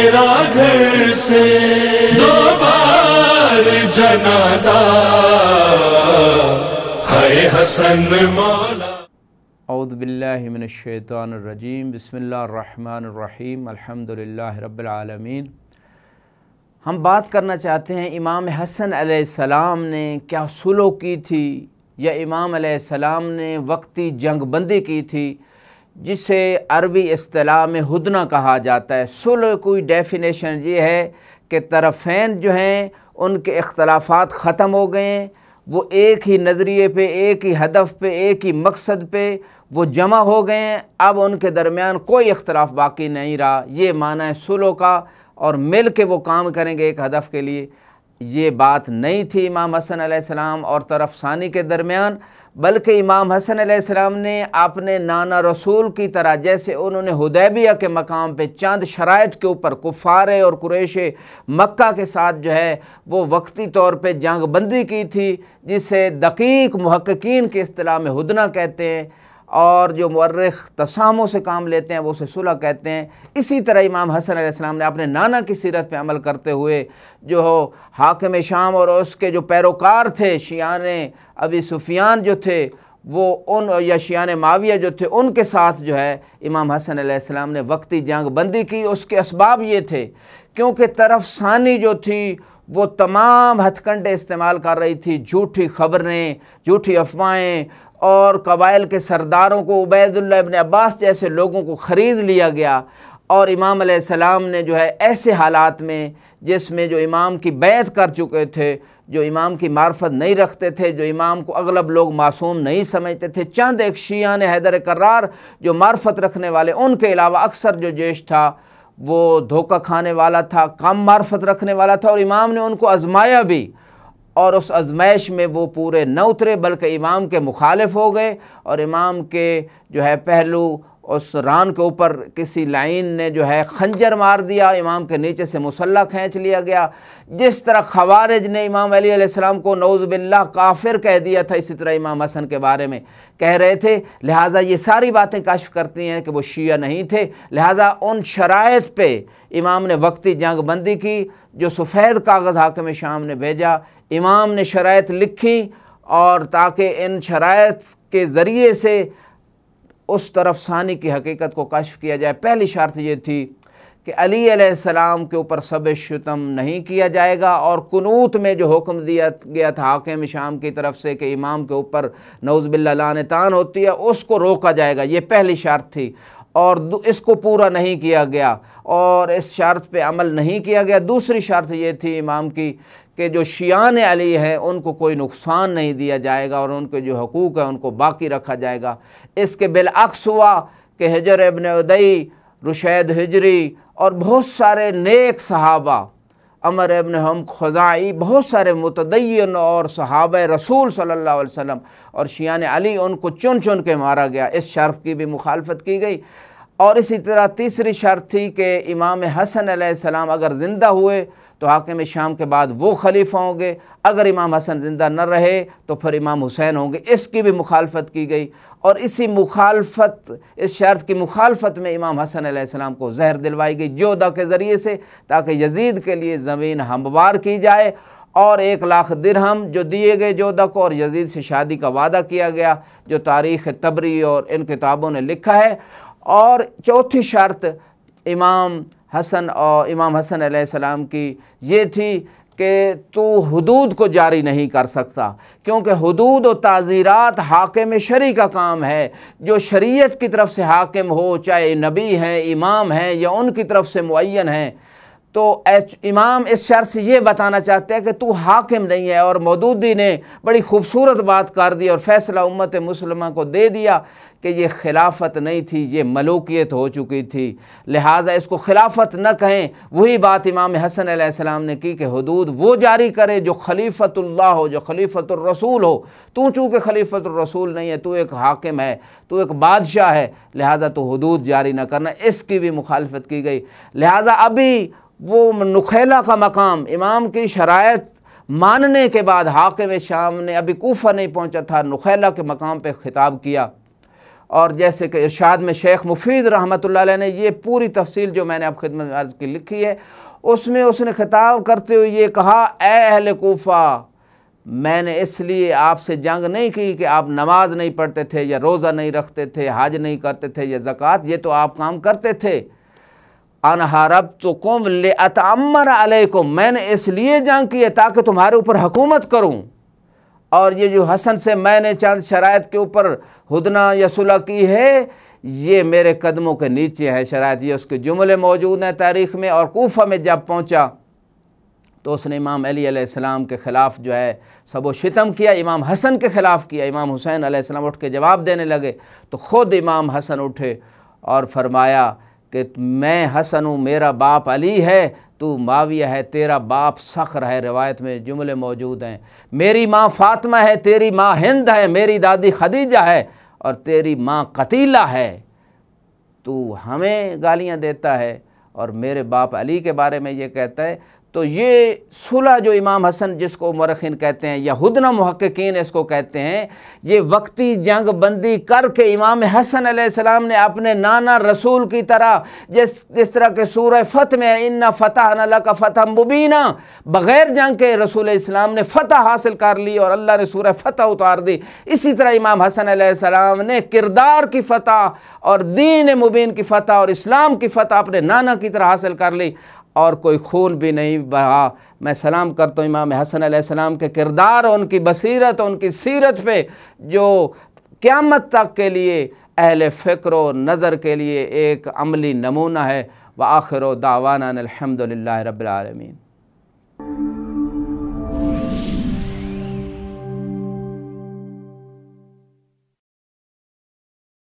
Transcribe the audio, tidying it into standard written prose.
तेरा घर से 2 बार जनाजा, हाय हसन मौला। औज़ु बिल्लाहि मिनश्शैतानिर्रजीम, बिस्मिल्लाहिर्रहमानिर्रहीम, अल्हम्दुलिल्लाहि रब्बिल आलमीन। हम बात करना चाहते हैं इमाम हसन अलैहिस्सलाम ने क्या सुलह की थी, या इमाम अलैहिस्सलाम ने वक्ती जंगबंदी की थी, जिसे अरबी इस्तिलाह में हुदना कहा जाता है। सुलह कोई डेफिनेशन ये है कि तरफ़ैन जो हैं उनके इख्तलाफात ख़त्म हो गए हैं, वो एक ही नज़रिए पे, एक ही हदफ पे, एक ही मकसद पे वो जमा हो गए हैं, अब उनके दरमियान कोई इख्तलाफ बाकी नहीं रहा। ये माना है सुलह का, और मिल के वो काम करेंगे एक हदफ के लिए। ये बात नहीं थी इमाम हसन अलैहिस्सलाम और तरफ सानी के दरमियान, बल्कि इमाम हसन अलैहिस्सलाम ने अपने नाना रसूल की तरह, जैसे उन्होंने हुदैबिया के मकाम पे चंद शराइत के ऊपर कुफ़ार और कुरैश मक्का के साथ जो है वो वक्ती तौर पे जंग बंदी की थी, जिसे दकीक मुहक्किकीन के इस्तिलाह में हुदना कहते हैं, और जो मुअर्रिख तसामो से काम लेते हैं वो उसे सुलह कहते हैं। इसी तरह इमाम हसन अलैहिस्सलाम ने अपने नाना की सीरत पे अमल करते हुए जो हाकिम शाम और उसके जो पैरोकार थे शियान अबी सुफियान जो थे वो उन, या शियान माविया जो थे, उनके साथ जो है इमाम हसन अलैहिस्सलाम ने वक्ती जंग बंदी की। उसके असबाब ये थे क्योंकि तरफ सानी जो थी वो तमाम हथकंडे इस्तेमाल कर रही थी, झूठी खबरें, झूठी अफवाहें, और कबाइल के सरदारों को, उबैदुल्लाह इब्न अब्बास जैसे लोगों को ख़रीद लिया गया। और इमाम अलैहिस्सलाम ने जो है ऐसे हालात में, जिसमें जो इमाम की बैत कर चुके थे, जो इमाम की मार्फत नहीं रखते थे, जो इमाम को अगलब लोग मासूम नहीं समझते थे, चंद एक शियान हैदर कर्रार जो मार्फत रखने वाले, उनके अलावा अक्सर जो जैश था वो धोखा खाने वाला था, कम मार्फत रखने वाला था, और इमाम ने उनको आजमाया भी, और उस आजमाइश में वो पूरे न उतरे बल्कि इमाम के मुखालिफ हो गए, और इमाम के जो है पहलू उस रान के ऊपर किसी लाइन ने जो है खंजर मार दिया, इमाम के नीचे से मुसल्ला खींच लिया गया। जिस तरह खवारिज ने इमाम अली अलैहिस्सलाम को नऊज़ बिल्लाह काफिर कह दिया था, इसी तरह इमाम हसन के बारे में कह रहे थे। लिहाजा ये सारी बातें कश्फ करती हैं कि वो शिया नहीं थे। लिहाजा उन शराइत पे इमाम ने वक्ती जंग बंदी की। जो सफ़ेद कागज़ हाकिम शाम ने भेजा, इमाम ने शराइत लिखी, और ताकि इन शराइत के ज़रिए से उस तरफ सानी की हकीकत को कश्फ किया जाए। पहली शर्त ये थी कि अली अलैहिस्सलाम के ऊपर सब शुतम नहीं किया जाएगा, और कुनूत में जो हुक्म दिया गया था हाकिम शाम की तरफ से कि इमाम के ऊपर नऊज़ बिल्लाह लानतान होती है, उसको रोका जाएगा। ये पहली शर्त थी, और इसको पूरा नहीं किया गया, और इस शर्त पे अमल नहीं किया गया। दूसरी शर्त ये थी इमाम की कि जो शियान अली है उनको कोई नुकसान नहीं दिया जाएगा, और उनके जो हकूक़ है उनको बाकी रखा जाएगा। इसके बिलअक्स हुआ कि हिजर इब्न उदई, रुशैद हिजरी और बहुत सारे नेक सहाबा, अमर इब्न हम खुज़ाई, बहुत सारे मुतदय्यन और सहाबा रसूल सल्लल्लाहु अलैहि वसल्लम और शियान अली, उनको चुन चुन के मारा गया। इस शर्त की भी मुखालफत की गई। और इसी तरह तीसरी शर्त थी कि इमाम हसन अलैहिस्सलाम अगर ज़िंदा हुए तो हाकिम शाम के बाद वो खलीफा होंगे, अगर इमाम हसन ज़िंदा न रहे तो फिर इमाम हुसैन होंगे। इसकी भी मुखालफत की गई, और इसी मुखालफत, इस शर्त की मुखालफत में इमाम हसन अलैहिस्सलाम को जहर दिलवाई गई जोधा के ज़रिए से, ताकि यजीद के लिए ज़मीन हमवार की जाए, और 1 लाख दिरहम जो दिए गए जोधा को, और यजीद से शादी का वादा किया गया, जो तारीख़ तबरी और इन किताबों ने लिखा है। और चौथी शर्त इमाम हसन अलैहिस्सलाम की ये थी कि तू हुदूद को जारी नहीं कर सकता, क्योंकि हुदूद और ताज़ीरात हाकिम शरी का काम है। जो शरीयत की तरफ से हाकिम हो, चाहे नबी हैं, इमाम हैं, या उनकी तरफ से मुअय्यन हैं, तो इमाम इस शर्त से ये बताना चाहते हैं कि तू हाकिम नहीं है। और मौदूदी ने बड़ी खूबसूरत बात कर दी और फ़ैसला उम्मत मुस्लिमा को दे दिया कि ये खिलाफत नहीं थी, ये मलूकियत हो चुकी थी, लिहाजा इसको खिलाफत न कहें। वही बात इमाम हसन अलैहिस्सलाम ने की कि हुदूद वो जारी करे जो खलीफतुल्लाह हो, जो खलीफतुर रसूल हो। तू चूँकि खलीफतुर रसूल नहीं है, तू एक हाकिम है, तू एक बादशाह है, लिहाजा तो हुदूद जारी न करना। इसकी भी मुखालफत की गई। लिहाजा अभी वो नुखैला का मकाम इमाम की शराइत मानने के बाद हाकिम शाम ने अभी कूफा नहीं पहुंचा था, नुखैला के मकाम पे खिताब किया और जैसे कि इरशाद में शेख मुफीद रहमतुल्लाह अलैह ने ये पूरी तफसील जो मैंने आप खिदमत में अर्ज़ की लिखी है, उसमें उसने खिताब करते हुए ये कहा, ए अहले कूफा, मैंने इसलिए आपसे जंग नहीं की कि आप नमाज नहीं पढ़ते थे या रोज़ा नहीं रखते थे, हज नहीं करते थे या ज़कात, ये तो आप काम करते थे। अनहरब्तुकुम लिअतअम्मर अलैकुम, मैंने इसलिए जंग की है ताकि तुम्हारे ऊपर हुकूमत करूं। और ये जो हसन से मैंने चंद शराइत के ऊपर हुदना या सुलह की है, ये मेरे कदमों के नीचे है शराइत, ये उसके जुमले मौजूद हैं तारीख़ में। और कूफा में जब पहुंचा तो उसने इमाम अली अलैहिस्सलाम के ख़िलाफ़ जो है सबो शितम किया, इमाम हसन के ख़िलाफ़ किया। इमाम हुसैन अलैहिस्सलाम उठ के जवाब देने लगे तो ख़ुद इमाम हसन उठे और फरमाया कि मैं हसन हूँ, मेरा बाप अली है, तू माविया है, तेरा बाप सख्र है। रिवायत में जुमले मौजूद हैं, मेरी माँ फ़ातिमा है, तेरी माँ हिंद है, मेरी दादी खदीजा है और तेरी माँ कतीला है। तू हमें गालियाँ देता है और मेरे बाप अली के बारे में ये कहता है। तो ये सुलह जो इमाम हसन, जिसको मुरखिन कहते हैं या हुदना मुहक्किकीन इसको कहते हैं, ये वक्ती जंग बंदी करके इमाम हसन अलैहिस्सलाम ने अपने नाना रसूल की तरह, जिस तरह के सूरह फतह में इन्ना फतहना लका फतहम मुबीना, बग़ैर जंग के रसूल इस्लाम ने फ़तह हासिल कर ली और अल्लाह ने सूरह फतह उतार दी। इसी तरह इमाम हसन अलैहिस्सलाम ने किरदार की फ़तह और दीन मुबीन की फ़तह और इस्लाम की फ़तह अपने नाना की तरह हासिल कर ली और कोई खून भी नहीं बहा। मैं सलाम करता हूँ इमाम हसन अलैहिस्सलाम के किरदार, उनकी बसीरत, उनकी सीरत पे, जो क़यामत तक के लिए अहले फ़िक्र व नज़र के लिए एक अमली नमूना है। व आखिर दावाना अनिल हम्दुलिल्लाहि रब्बिल आलमीन।